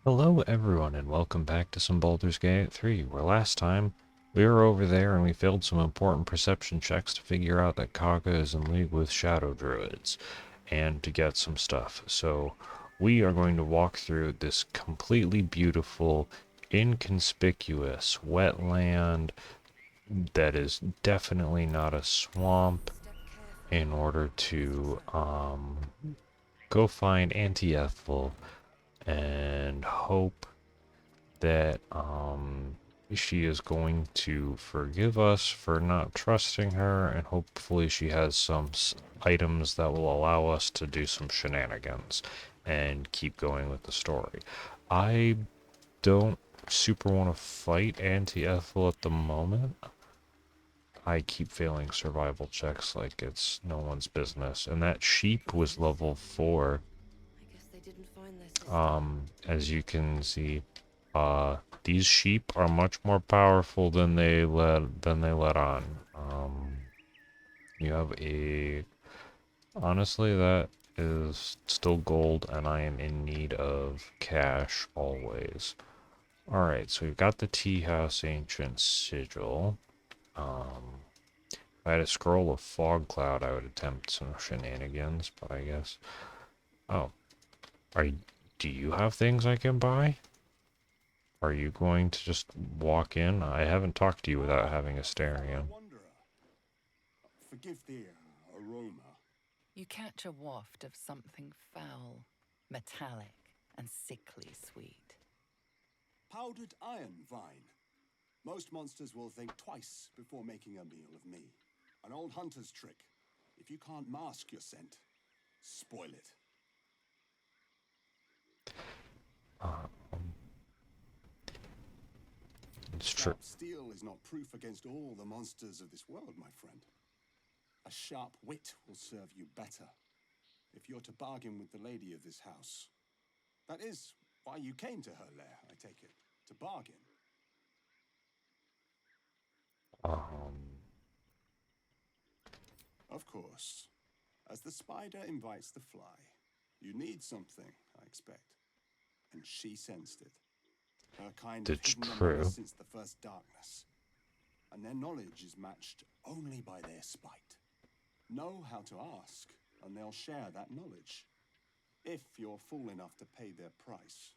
Hello everyone and welcome back to some Baldur's Gate 3, where last time we were over there and we failed some important perception checks to figure out that Kaga is in league with shadow druids and to get some stuff. So we are going to walk through this completely beautiful, inconspicuous wetland that is definitely not a swamp in order to go find Auntie Ethel and hope that she is going to forgive us for not trusting her, and hopefully she has some items that will allow us to do some shenanigans and keep going with the story. I don't super want to fight Auntie Ethel at the moment. I keep failing survival checks like it's no one's business, and that sheep was level 4. As you can see, these sheep are much more powerful than they let on. You have a honestly that is still gold, and I am in need of cash always. All right, so we've got the tea house ancient sigil. If I had a scroll of fog cloud, I would attempt some shenanigans, but I guess. Oh, are you, do you have things I can buy? Are you going to just walk in? I haven't talked to you without having a stereo. Forgive the aroma. You catch a waft of something foul, metallic, and sickly sweet. Powdered iron vine. Most monsters will think twice before making a meal of me. An old hunter's trick. If you can't mask your scent, spoil it. It's true. Sharp steel is not proof against all the monsters of this world, my friend. A sharp wit will serve you better if you're to bargain with the lady of this house. That is why you came to her lair, I take it, to bargain. Of course. As the spider invites the fly, you need something, I expect. And she sensed it. Her kind have It's hidden them ever true. since the first darkness. And their knowledge is matched only by their spite. Know how to ask, and they'll share that knowledge. If you're fool enough to pay their price.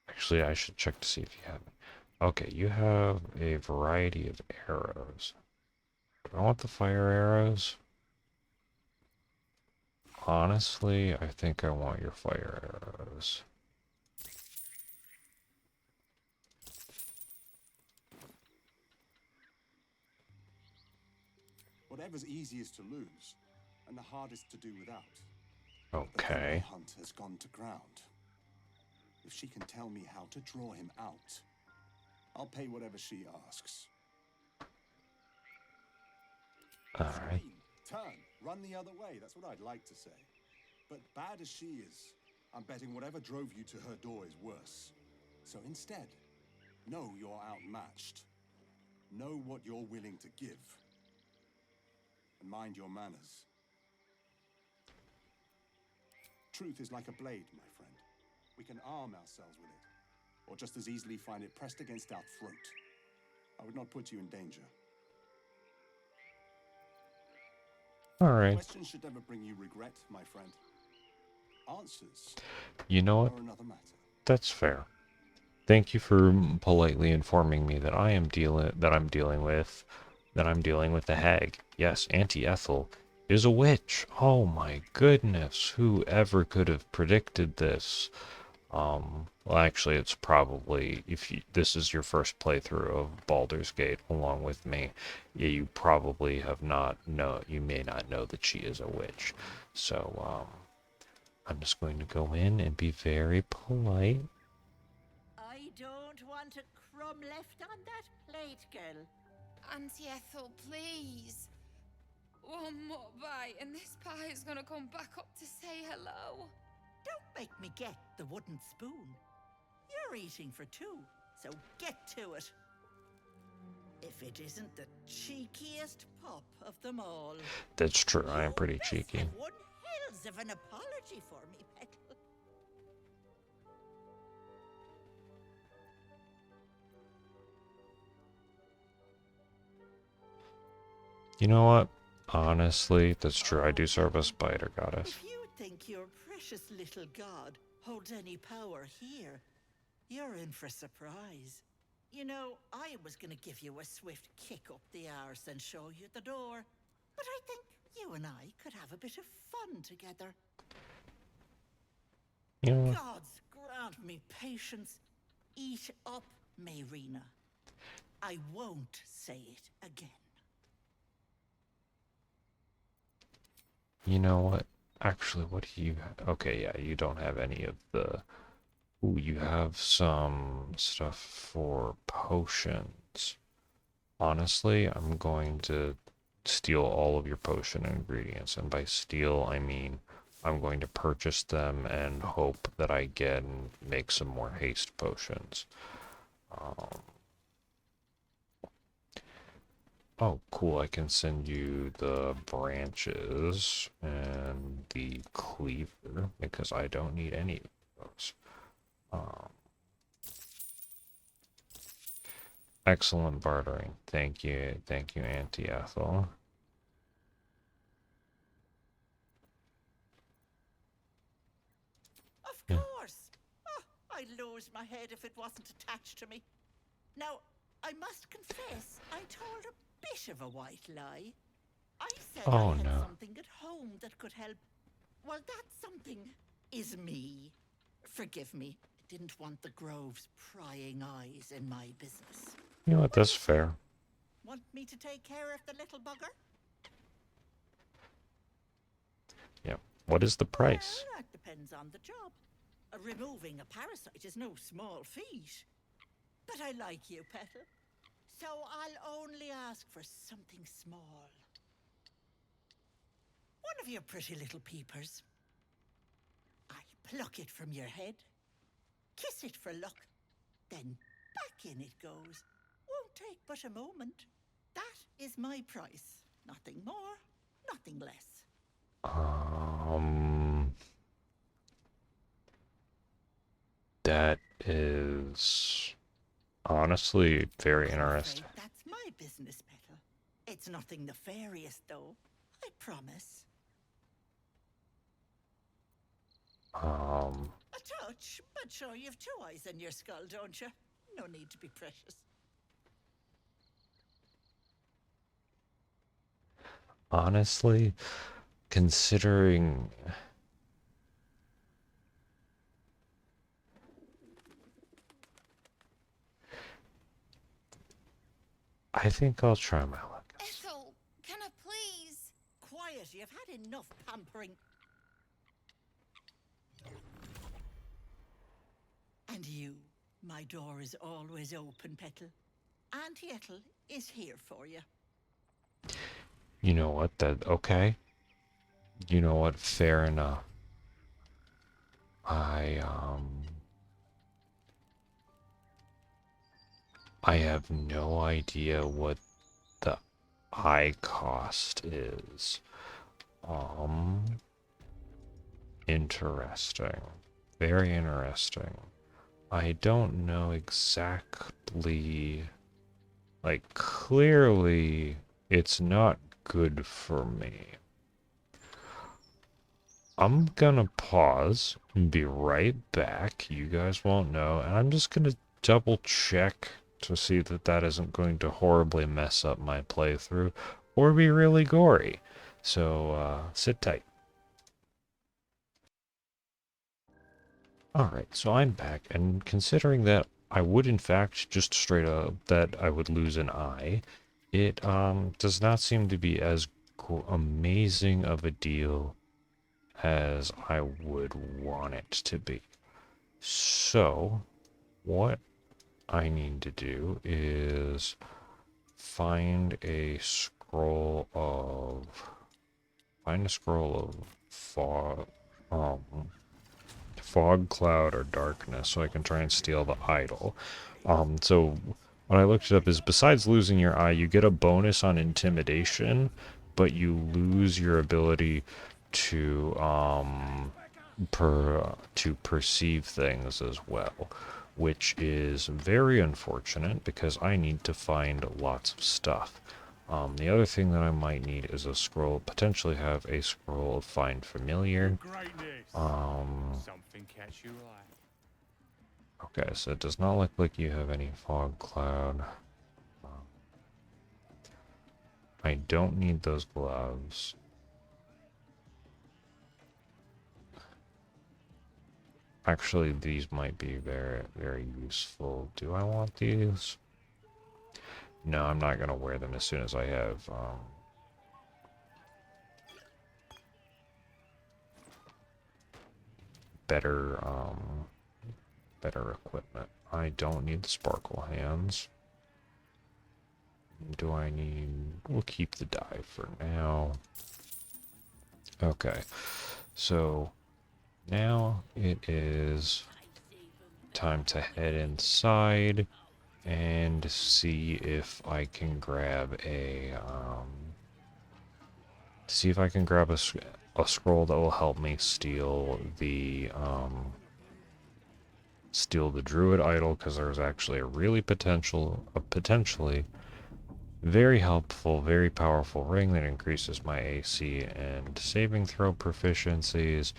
Actually, I should check to see if you have it. Okay, you have a variety of arrows. Do I want the fire arrows? Honestly, I think I want your fire arrows. Whatever's easiest to lose, and the hardest to do without. The thing I Okay. hunt has gone to ground. If she can tell me how to draw him out, I'll pay whatever she asks. Alright. Scream, turn, run the other way. That's what I'd like to say. But bad as she is, I'm betting whatever drove you to her door is worse. So instead, know you're outmatched. Know what you're willing to give. And mind your manners. Truth is like a blade, my friend. We can arm ourselves with it, or just as easily find it pressed against our throat. I would not put you in danger. Alright. Questions should never bring you regret, my friend. Answers You know what? are another matter. That's fair. Thank you for politely informing me that I'm dealing with the hag. Yes, Auntie Ethel is a witch. Oh my goodness, who ever could have predicted this? Well, actually, it's probably, if you, this is your first playthrough of Baldur's Gate along with me, yeah, you probably have not know, you may not know that she is a witch. So, I'm just going to go in and be very polite. I don't want a crumb left on that plate, girl. Auntie Ethel, please. One more bite and this pie is gonna come back up to say hello. Don't make me get the wooden spoon. You're eating for two, so get to it. If it isn't the cheekiest pup of them all. That's true, I am pretty You best cheeky. have one hells of an apology for me, Petal. You know what? Honestly, that's true. I do serve a spider goddess. If you think your precious little god holds any power here, you're in for a surprise. You know, I was gonna give you a swift kick up the arse and show you the door. But I think you and I could have a bit of fun together. You know what? Gods grant me patience. Eat up, Mayrina. I won't say it again. You know what? Actually, what do you have? Okay, yeah, you don't have any of the... Ooh, you have some stuff for potions. Honestly, I'm going to steal all of your potion ingredients. And by steal, I mean I'm going to purchase them and hope that I get and make some more haste potions. Oh, cool. I can send you the branches and the cleaver because I don't need any of those. Excellent bartering. Thank you, Auntie Ethel. Of Yeah. course. Oh, I'd lose my head if it wasn't attached to me. Now, I must confess, I told a bit of a white lie. I said I Oh, had no. something at home that could help. Well, that something is me. Forgive me. I didn't want the Grove's prying eyes in my business. You know what? That's fair. Want me to take care of the little bugger? Yeah. What is the price? Well, that depends on the job. Removing a parasite is no small feat. But I like you, Petal. So I'll only ask for something small. One of your pretty little peepers. I'll pluck it from your head, kiss it for luck, then back in it goes. Won't take but a moment. That is my price. Nothing more, nothing less. That is honestly very I'm interesting. afraid that's my business, Petal. It's nothing nefarious, though. I promise. A touch, but sure you've two eyes in your skull, don't you? No need to be precious. Honestly, considering I think I'll try my luck. Ethel, can I please? Quiet, you've had enough pampering. And you, my door is always open, Petal. Auntie Ethel is here for you. You know what? Okay. You know what? Fair enough. I have no idea what the eye cost is. Interesting. Very interesting. I don't know exactly, like, clearly it's not good for me. I'm gonna pause and be right back. You guys won't know, and I'm just gonna double check to see that that isn't going to horribly mess up my playthrough or be really gory. So, sit tight. Alright, so I'm back, and considering that I would in fact just straight up that I would lose an eye, it does not seem to be as amazing of a deal as I would want it to be. So, what I need to do is find a scroll of fog cloud or darkness so I can try and steal the idol. So what I looked it up is besides losing your eye, you get a bonus on intimidation, but you lose your ability to to perceive things as well, which is very unfortunate because I need to find lots of stuff. The other thing that I might need is a scroll, potentially have a scroll of Find Familiar. Something catch your eye. Okay, so it does not look like you have any fog cloud. I don't need those gloves. Actually, these might be very, very useful. Do I want these? No, I'm not going to wear them as soon as I have better better equipment. I don't need the sparkle hands. Do I need... We'll keep the dive for now. Okay, so now it is time to head inside and see if I can grab a a scroll that will help me steal the druid idol, because there's actually a really potentially very helpful, very powerful ring that increases my AC and saving throw proficiencies,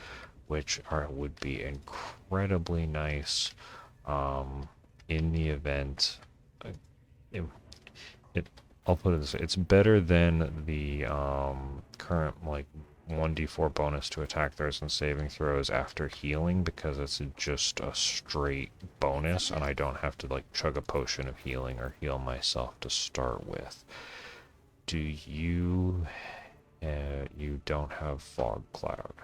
which would be incredibly nice in the event. I'll put it this way: it's better than the current like 1d4 bonus to attack throws and saving throws after healing, because it's just a straight bonus and I don't have to like chug a potion of healing or heal myself to start with. Do you you don't have fog cloud?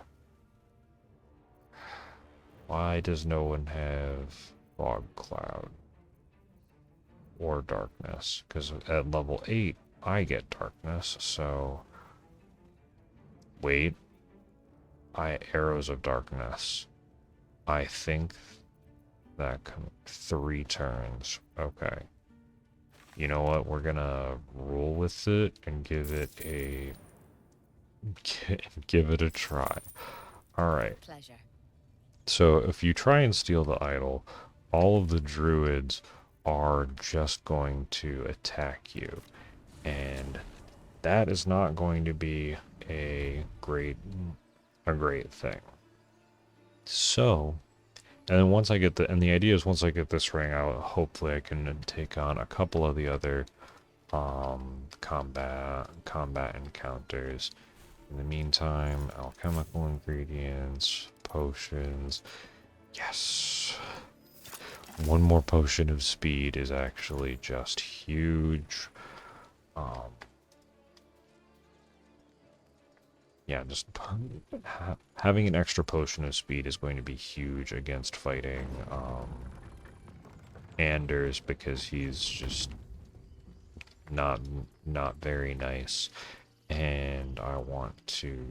Why does no one have fog cloud or darkness? Because at level 8 I get darkness, so wait, arrows of darkness. I think that 3 turns. Okay. You know what? We're gonna roll with it and give it a try. All right. Pleasure. So if you try and steal the idol, all of the druids are just going to attack you, and that is not going to be a great thing. So, and then once I get the idea is once I get this ring out, hopefully I can take on a couple of the other combat encounters. In the meantime, alchemical ingredients, potions. Yes. One more potion of speed is actually just huge. Yeah, just having an extra potion of speed is going to be huge against fighting Anders, because he's just not very nice, and I want to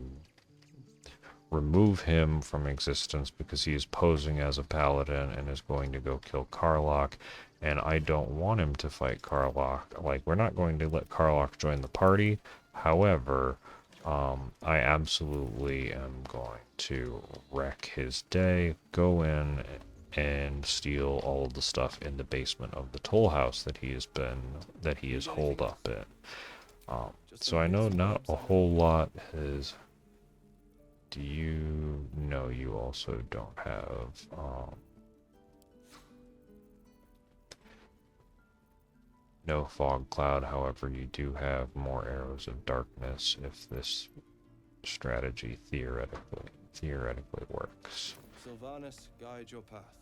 remove him from existence because he is posing as a paladin and is going to go kill Karlach, and I don't want him to fight Karlach. Like, we're not going to let Karlach join the party. However, I absolutely am going to wreck his day, go in and steal all of the stuff in the basement of the toll house that he is holed up in. So I know not a whole lot has... Do you... No, you also don't have... no fog cloud. However, you do have more arrows of darkness if this strategy theoretically works. Sylvanas, guide your path.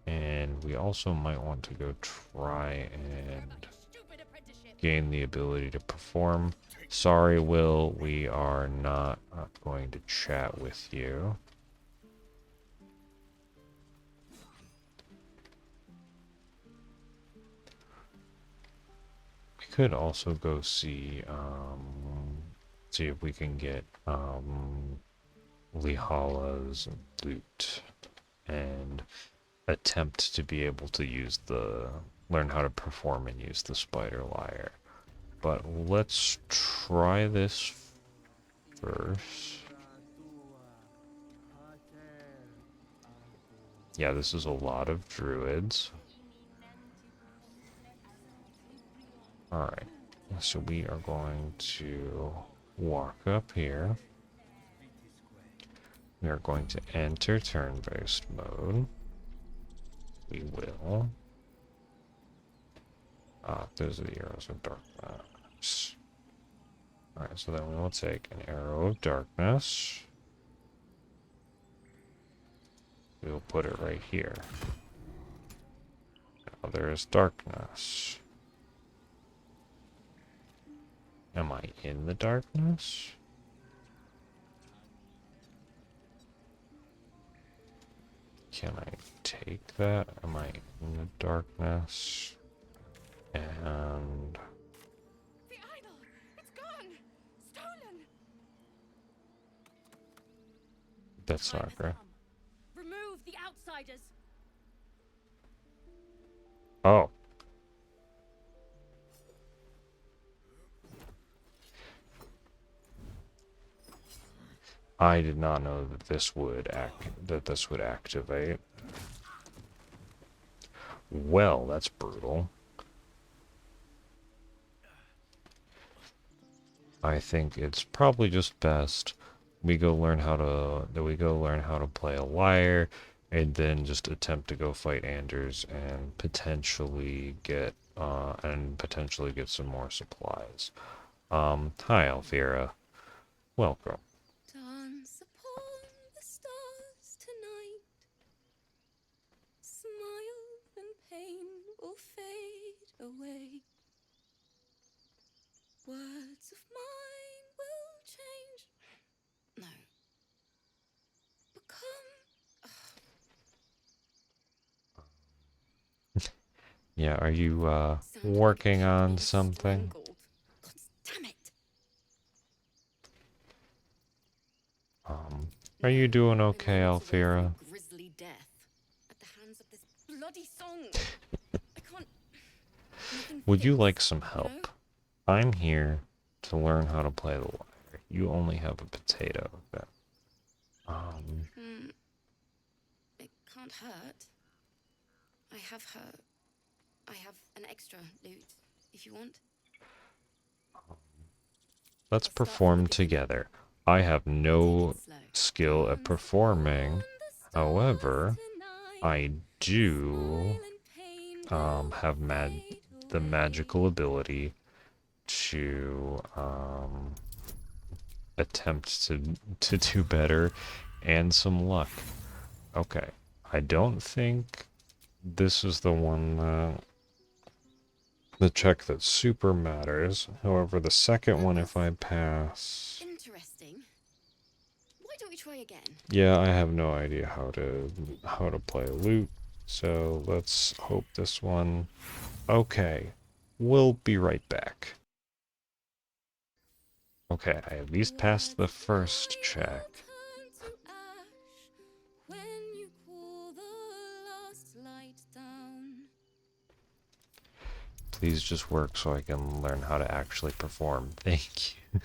And we also might want to go try and gain the ability to perform. Sorry, Will, we are not going to chat with you. We could also go see if we can get Lihala's loot and attempt to be able to use the learn how to perform and use the spider lyre. But let's try this first. Yeah, this is a lot of druids. Alright, so we are going to walk up here. We are going to enter turn-based mode. We will. Those are the arrows of darkness. Alright, so then we will take an arrow of darkness. We will put it right here. Now there is darkness. Am I in the darkness? Can I take that? Am I in the darkness? And The idol! It's gone! Stolen! that's not great. Remove the outsiders. Oh. I did not know that this would activate. Well, that's brutal. I think it's probably just best we go learn how to play a lyre, and then just attempt to go fight Anders and potentially get some more supplies. Hi Alfira. Welcome. Dance upon the stars tonight. Smile and pain will fade away. Words of mine will change. No. Become. Yeah, are you Sound like working a on being something? strangled. God damn it. Are you doing It okay, runs away from Alfira? a grisly death at the hands of this bloody song. I can't. Nothing Would you fits, like some you know? help? I'm here to learn how to play the lyre. You only have a potato. That, It can't hurt. I have an extra loot, if you want. let's I'll start from the perform beginning. together. I have no Take it slow. skill at performing. However, I do have the magical ability to attempt to do better, and some luck. Okay, I don't think this is the one the check that super matters. However, the second one, if I pass, Interesting. Why don't we try again? yeah, I have no idea how to play lute. So let's hope this one. Okay, we'll be right back. Okay, I at least passed the first check. Please just work so I can learn how to actually perform. Thank you.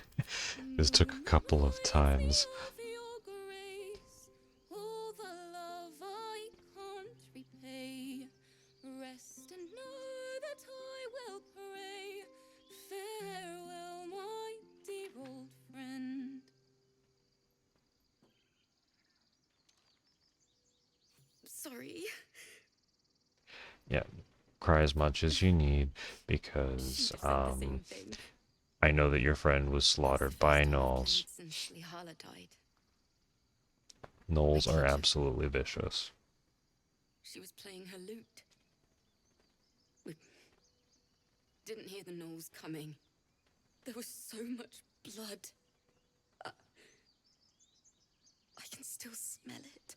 This took a couple of times. Rest and know that I will pray. Farewell, my dear old friend. Sorry. Yeah, cry as much as you need, She because just said the same thing. I know that your friend was That's the slaughtered first by time I've gnolls. played since Lihala died. Gnolls My are teacher. absolutely vicious. She was playing her lute. We didn't hear the gnolls coming. There was so much blood. I can still smell it.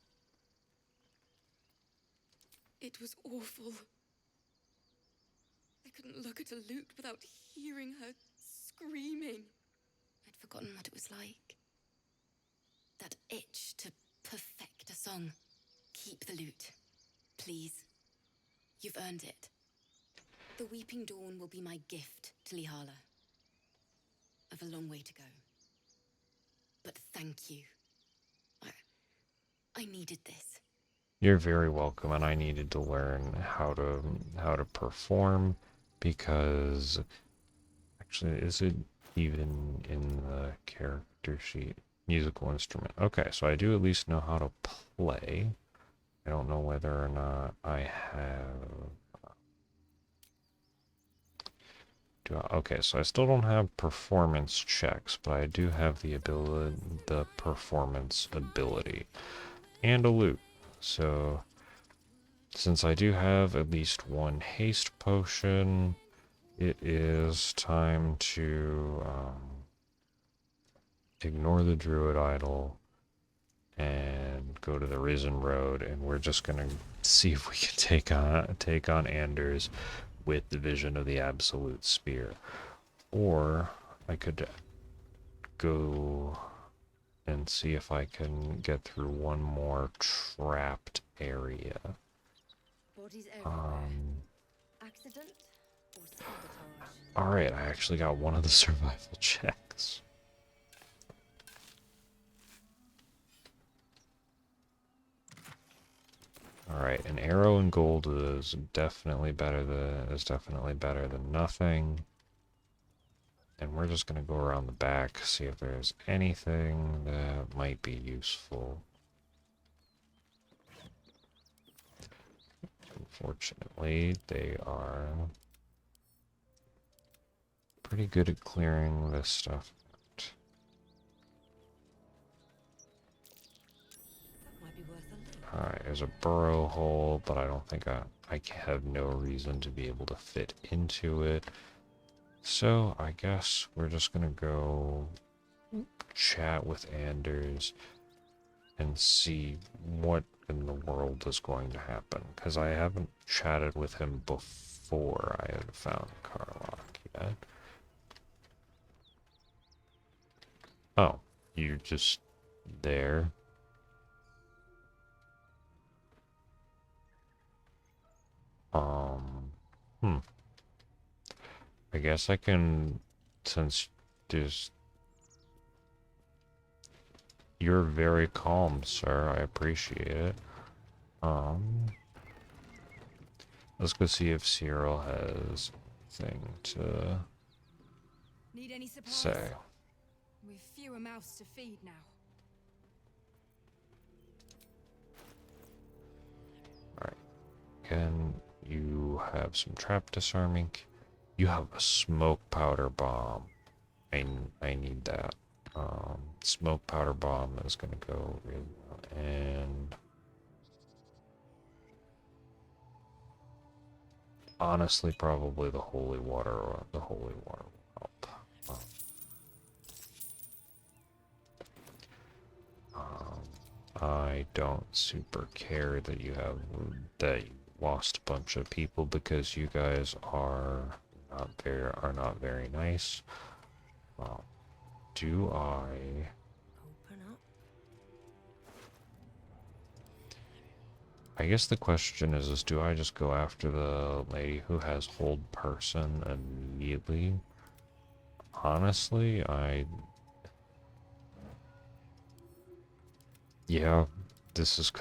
It was awful. I couldn't look at a lute without hearing her screaming. I'd forgotten what it was like. That itch to perfect a song. Keep the lute, please. You've earned it. The Weeping Dawn will be my gift to Lihala. I've a long way to go. But thank you. I needed this. You're very welcome, and I needed to learn how to perform, because actually, is it even in the character sheet? Musical instrument. Okay, so I do at least know how to play. I don't know whether or not I have. Okay, so I still don't have performance checks, but I do have the performance ability, and a loot. So, since I do have at least one haste potion, it is time to ignore the druid idol and go to the Risen Road, and we're just gonna see if we can take on Anders with the Vision of the Absolute Spear. Or I could go and see if I can get through one more trapped area. Bodies everywhere. Accident or sabotage? Alright, I actually got one of the survival checks. Alright, an arrow and gold is definitely better than nothing. And we're just gonna go around the back, see if there's anything that might be useful. Unfortunately, they are pretty good at clearing this stuff out. That might be worth a look. Alright, there's a burrow hole, but I don't think I have no reason to be able to fit into it. So I guess we're just gonna go chat with Anders and see what in the world is going to happen, because I haven't chatted with him before I had found Karlach yet. Oh, you're just there. I guess I can, since there's... You're very calm, sir. I appreciate it. Let's go see if Cyril has anything to Need any supplies? say. We've fewer mouths to feed now. Alright. Can you have some trap disarming? You have a smoke powder bomb. I need that. Smoke powder bomb is gonna go really well. And honestly, probably the holy water will help. I don't super care that you lost a bunch of people, because you guys are not very nice. Do I? Open up. I guess the question is do I just go after the lady who has hold person immediately? Honestly, yeah, this is...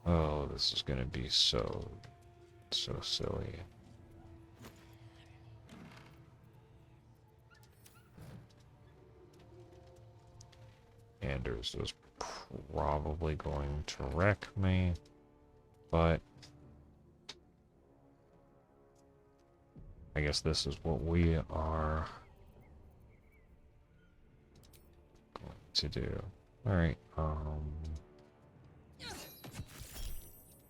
Oh, this is gonna be so silly. Anders is probably going to wreck me, but I guess this is what we are going to do. Alright,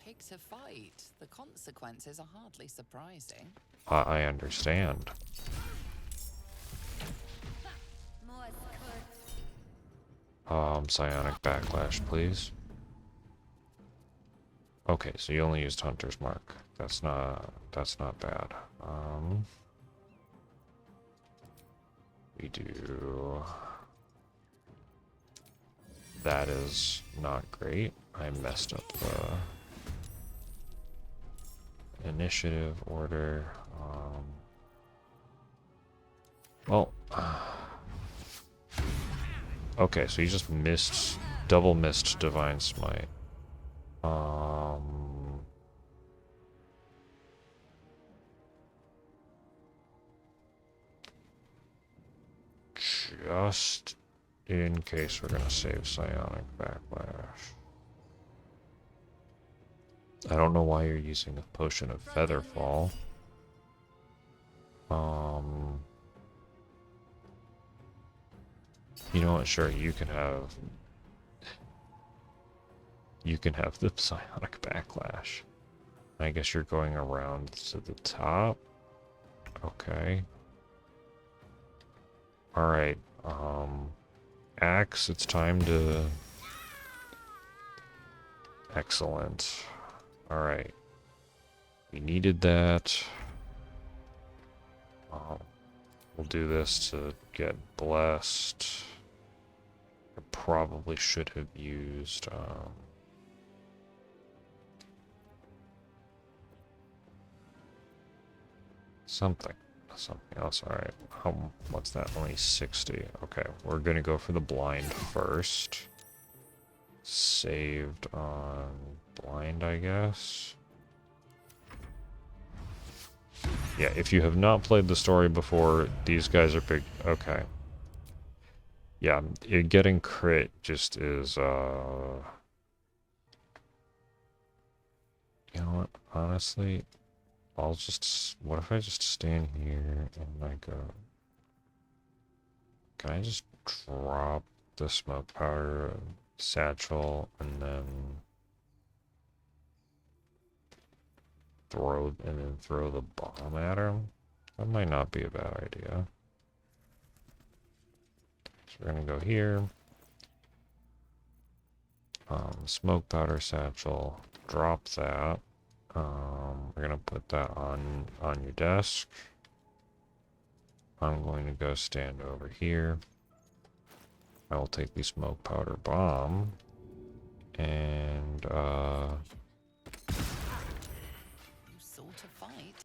Pick to fight. The consequences are hardly surprising. I understand. Psionic backlash, please. Okay, so you only used Hunter's Mark. That's not bad. We do... That is not great. I messed up the initiative order. Well, okay, so you just missed, double missed Divine Smite. Just in case we're gonna save Psionic Backlash. I don't know why you're using a potion of Featherfall. You know what? Sure, you can have the Psionic Backlash. I guess you're going around to the top. Okay. Alright, Axe, it's time to... Excellent. Alright. We needed that. We'll do this to get blessed. I probably should have used, something else. Alright, what's that? Only 60. Okay, we're gonna go for the blind first. Saved on blind, I guess. Yeah, if you have not played the story before, these guys are big. Okay. Yeah, getting crit just is, you know what, honestly, I'll just, what if I just stand here and I go, can I just drop the smoke powder satchel and then throw the bomb at him? That might not be a bad idea. So we're gonna go here. Smoke powder satchel, drop that. We're gonna put that on your desk. I'm going to go stand over here. I will take the smoke powder bomb and You sought a fight,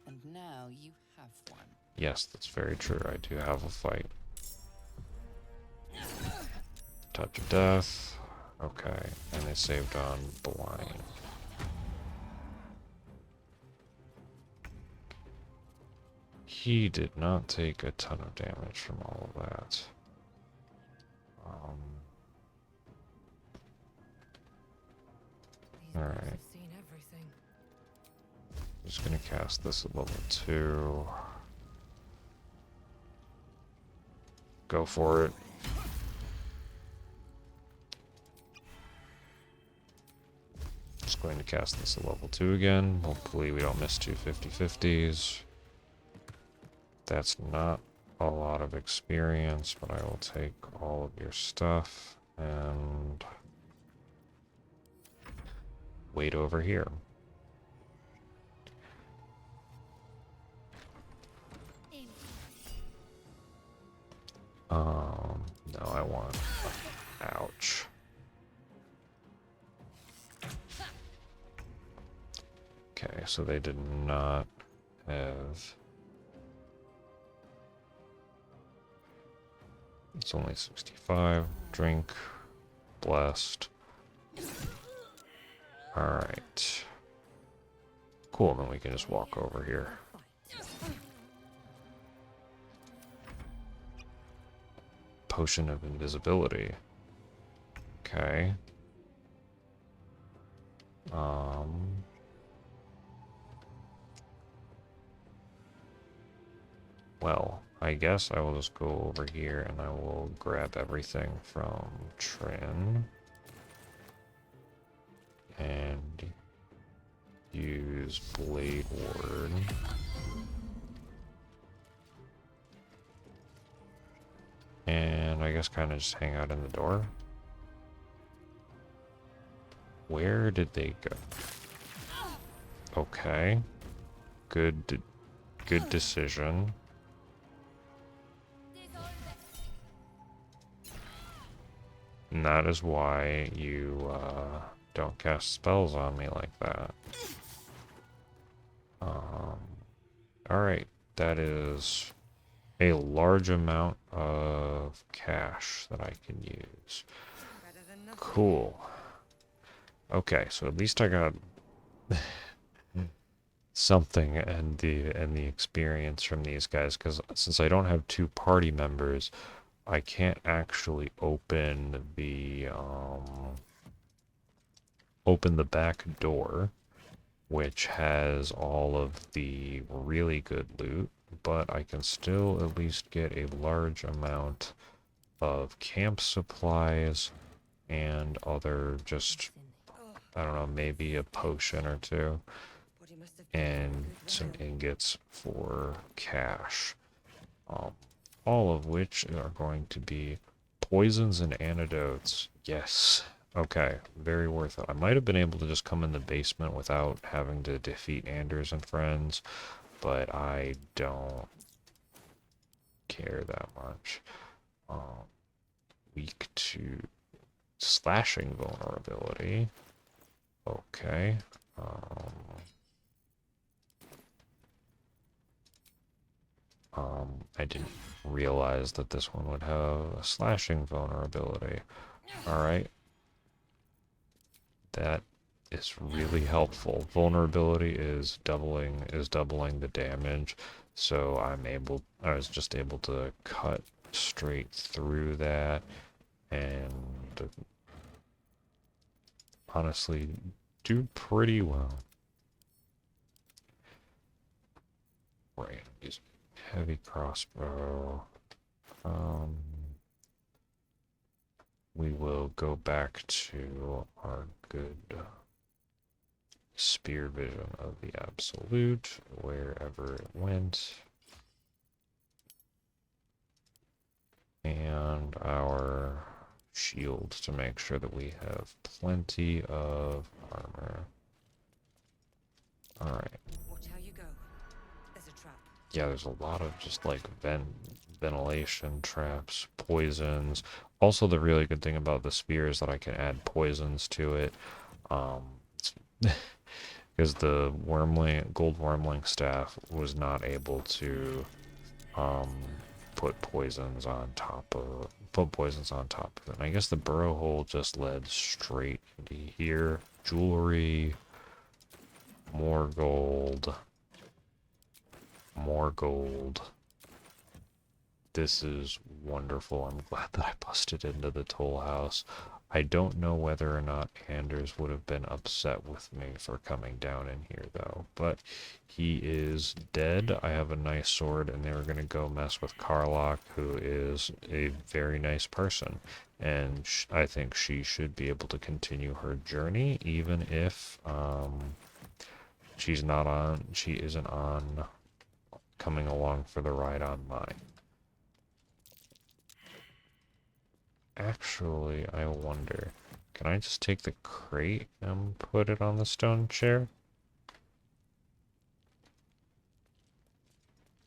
and now you have one. yes, that's very true. I do have a fight. Touch of death. Okay, and they saved on blind. He did not take a ton of damage from all of that. Alright. Just gonna cast this at level 2. Go for it. Just going to cast this at level 2 again. Hopefully we don't miss two 50/50s. That's not a lot of experience, but I will take all of your stuff and wait over here. No, I want... Ouch. Okay, so they did not have... It's only 65. Drink. Blessed. Alright. Cool, then we can just walk over here. Potion of invisibility. Okay. Well, I guess I will just go over here and I will grab everything from Trin. And use Blade Ward. And I guess kind of just hang out in the door. Where did they go? Okay. Good decision. And that is why you don't cast spells on me like that. Alright, that is a large amount of cash that I can use. Better than nothing. Cool. Okay, so at least I got something and the experience from these guys, because since I don't have two party members, I can't actually open the back door, which has all of the really good loot, but I can still at least get a large amount of camp supplies and other just, I don't know, maybe a potion or two, But he must have been and a good some runner. ingots for cash. All of which are going to be poisons and antidotes. Yes. Okay, very worth it. I might have been able to just come in the basement without having to defeat Anders and friends, but I don't care that much. Weak to slashing vulnerability. Okay. I didn't realize that this one would have a slashing vulnerability. Alright. That is really helpful. Vulnerability is doubling the damage, so I was just able to cut straight through that and honestly do pretty well. Right, use heavy crossbow. We will go back to our good spear vision of the absolute, wherever it went. And our shield to make sure that we have plenty of armor. Alright. Watch how you go. There's a trap. Yeah, there's a lot of just like ventilation traps, poisons. Also, the really good thing about the spear is that I can add poisons to it. Because the gold wormling staff was not able to put poisons on top of it. And I guess the burrow hole just led straight into here. Jewelry, more gold. More gold. This is wonderful. I'm glad that I busted into the toll house. I don't know whether or not Anders would have been upset with me for coming down in here, though. But he is dead. I have a nice sword, and they were going to go mess with Karlach, who is a very nice person. And I think she should be able to continue her journey, even if she isn't on coming along for the ride on mine. Actually, I wonder, can I just take the crate and put it on the stone chair?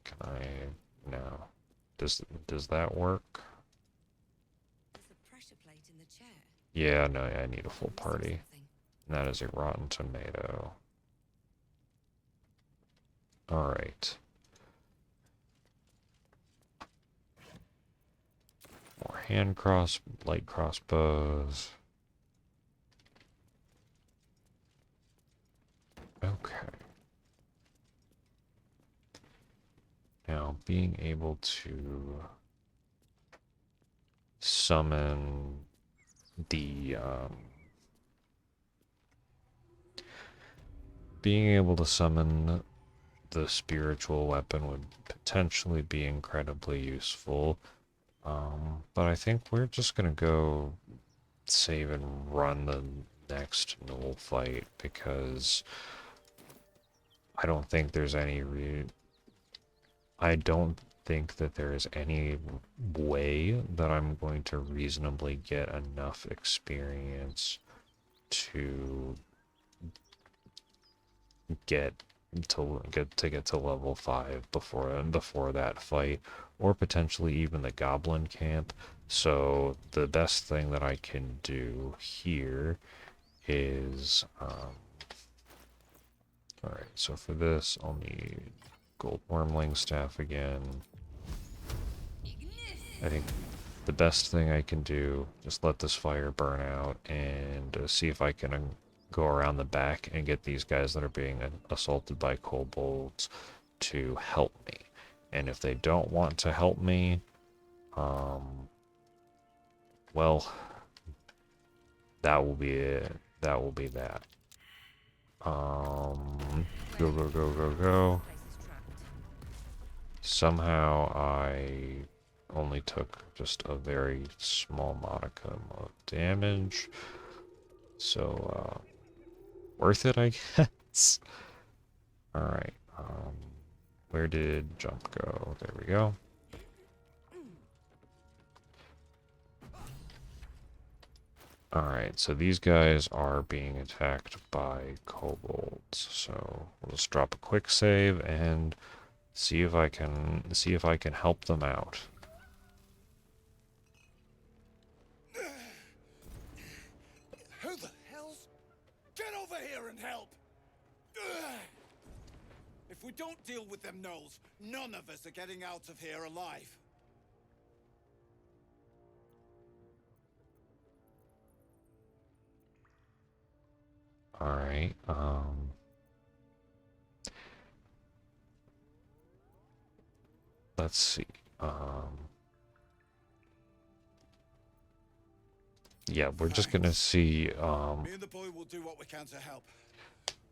Can I? No. Does that work? There's a pressure plate in the chair. Yeah, no, I need a full Missing party. something. And that is a rotten tomato. Alright. More light crossbows. Okay. Now, being able to summon the, spiritual weapon would potentially be incredibly useful. But I think we're just gonna go save and run the next knoll fight, because I don't think there's any I don't think that there is any way that I'm going to reasonably get enough experience to get to level 5 before that fight, or potentially even the goblin camp. So the best thing that I can do here is Alright, so for this, I'll need gold wormling staff again. I think the best thing I can do, just let this fire burn out and see if I can go around the back and get these guys that are being assaulted by kobolds to help me. And if they don't want to help me, well, that will be it. That will be that. Go, go, go, go, go. Place is trapped. Somehow I only took just a very small modicum of damage. So, worth it, I guess. Alright, where did jump go? There we go. Alright, so these guys are being attacked by kobolds. So we'll just drop a quick save and see if I can help them out. Who the hell's... Get over here and help! If we don't deal with them gnolls, none of us are getting out of here alive. Alright, let's see. Yeah, we're just gonna see, Me and the boy will do what we can to help.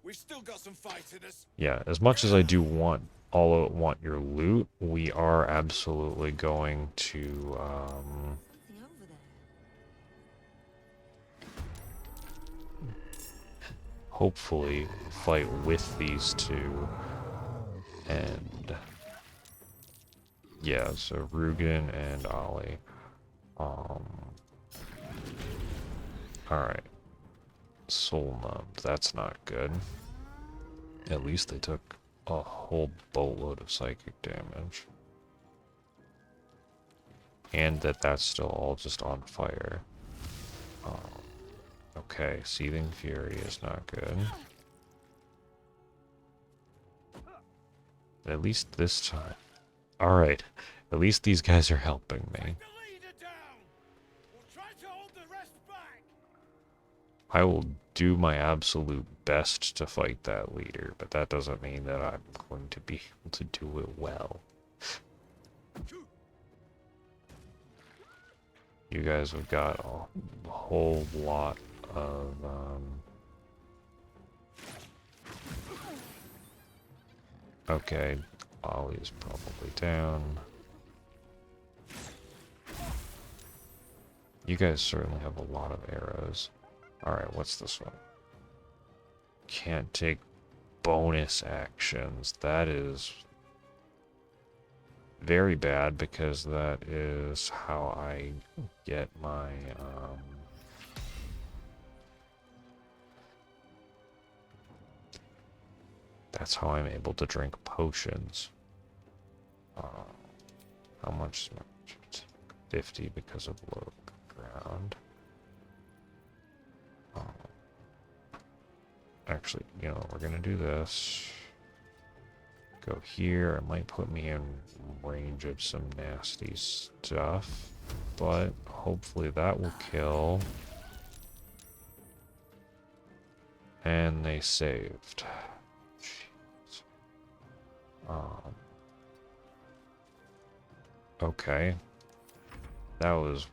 We've still got some fight in us. yeah, as much as I do want your loot, we are absolutely going to, Something over there. hopefully fight with these two. And yeah, so Rugen and Ollie. Alright. Soul numbed. That's not good. At least they took a whole boatload of psychic damage. And that's still all just on fire. Okay, Seething Fury is not good. At least this time. Alright, at least these guys are helping me. The leader down! We'll try to hold the rest back! I will do my absolute best to fight that leader, but that doesn't mean that I'm going to be able to do it well. You guys have got a whole lot of, okay, Ollie's probably down. You guys certainly have a lot of arrows. Alright, what's this one? Can't take bonus actions. That is very bad because that is how I get my, that's how I'm able to drink potions. How much is my 50 because of low ground. Actually, you know, we're gonna do this. Go here. It might put me in range of some nasty stuff, but hopefully that will kill. And they saved. Jeez. Okay. That was...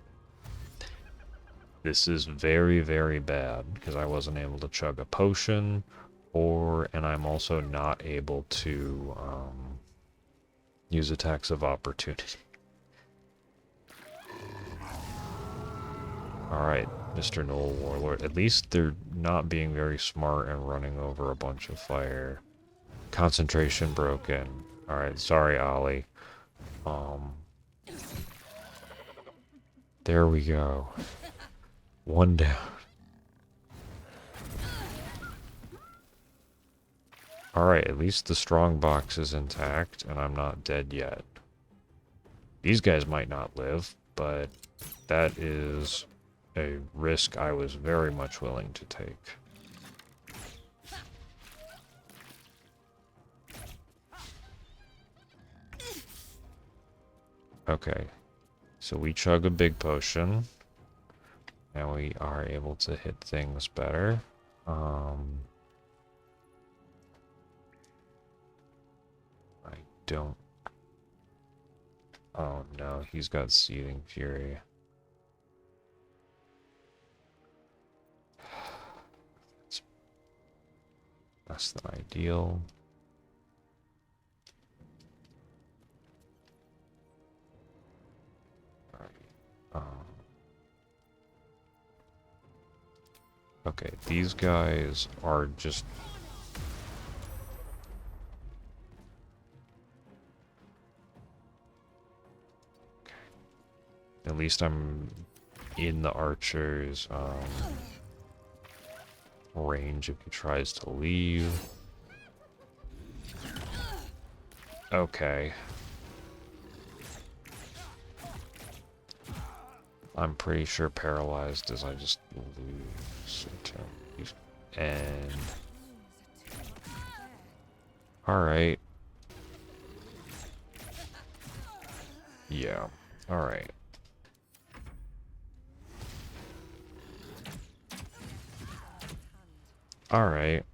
This is very, very bad, because I wasn't able to chug a potion, and I'm also not able to use attacks of opportunity. Alright, Mr. Knoll Warlord. At least they're not being very smart and running over a bunch of fire. Concentration broken. Alright, sorry, Ollie. There we go. One down. Alright, at least the strong box is intact, and I'm not dead yet. These guys might not live, but that is a risk I was very much willing to take. Okay. So we chug a big potion. And we are able to hit things better. I don't... Oh no, he's got Seething Fury. It's less than ideal. Okay, these guys are just... At least I'm in the archer's range if he tries to leave. Okay. I'm pretty sure paralyzed as I just lose it. And... Alright. Yeah. Alright. Alright.